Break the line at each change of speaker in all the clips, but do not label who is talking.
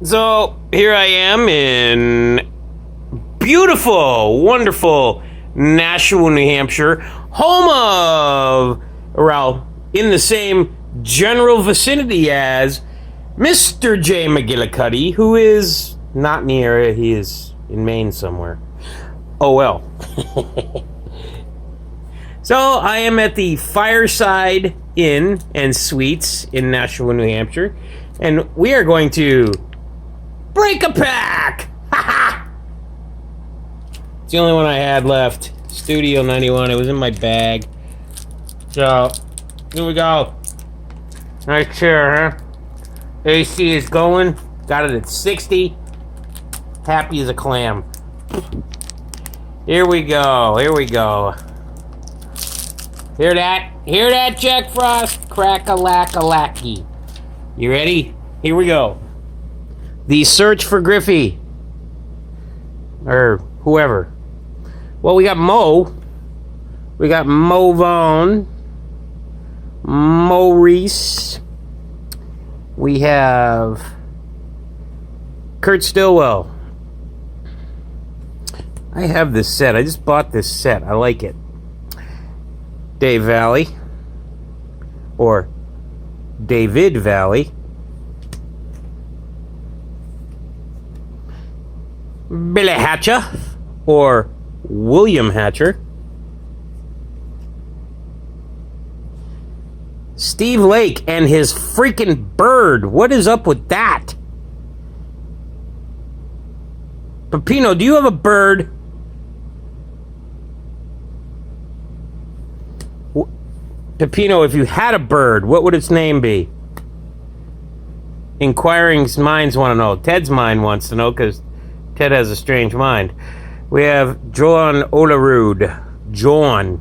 So here I am in beautiful, wonderful Nashua, New Hampshire, home of, well, in the same general vicinity as Mr. J. McGillicuddy, who is not in the area. He is in Maine somewhere. Oh well. So I am at the Fireside Inn and Suites in Nashua, New Hampshire, and we are going to break a pack! Ha ha! It's the only one I had left. Studio 91. It was in my bag. So, here we go. Nice chair, huh? AC is going. Got it at 60. Happy as a clam. Here we go. Here we go. Hear that? Hear that, Jack Frost? Crack-a-lack-a-lacky. You ready? Here we go. The search for Griffey. Or whoever. Well, we got Mo. We got Mo Vaughn. Maurice. We have Kurt Stillwell. I have this set. I just bought this set. I like it. Dave Valley. Or David Valley. Billy Hatcher, or William Hatcher. Steve Lake and his freaking bird. What is up with that? Peppino, do you have a bird? Peppino, if you had a bird, what would its name be? Inquiring minds want to know. Ted's mind wants to know because Ted has a strange mind. We have John Olerud. John.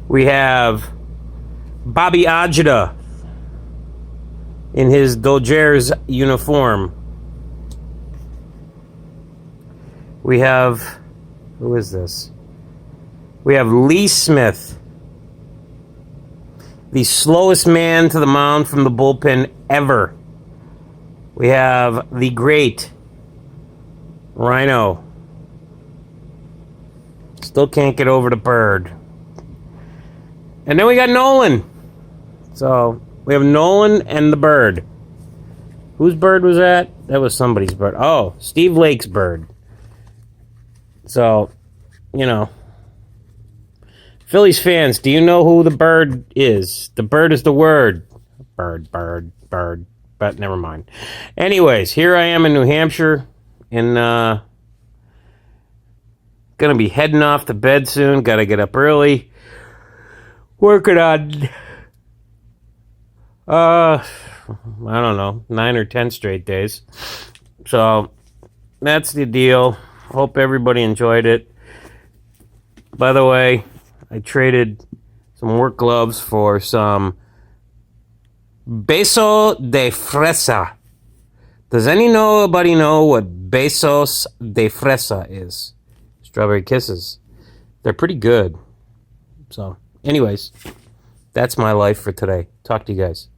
We have Bobby Ajita in his Dodgers uniform. We have... Who is this? We have Lee Smith. The slowest man to the mound from the bullpen ever. We have the great Rhino. Still can't get over the bird. And then we got Nolan. So we have Nolan and the bird. Whose bird was that? That was somebody's bird. Oh, Steve Lake's bird. So, you know. Phillies fans, do you know who the bird is? The bird is the word. Bird, bird, bird. But never mind. Anyways, here I am in New Hampshire, and gonna be heading off to bed soon. Gotta get up early. Working on I don't know, 9 or 10 straight days. So that's the deal. Hope everybody enjoyed it. By the way, I traded some work gloves for some Besos de Fresa. Does anybody know what Besos de Fresa is? Strawberry kisses. They're pretty good. So, anyways, that's my life for today. Talk to you guys.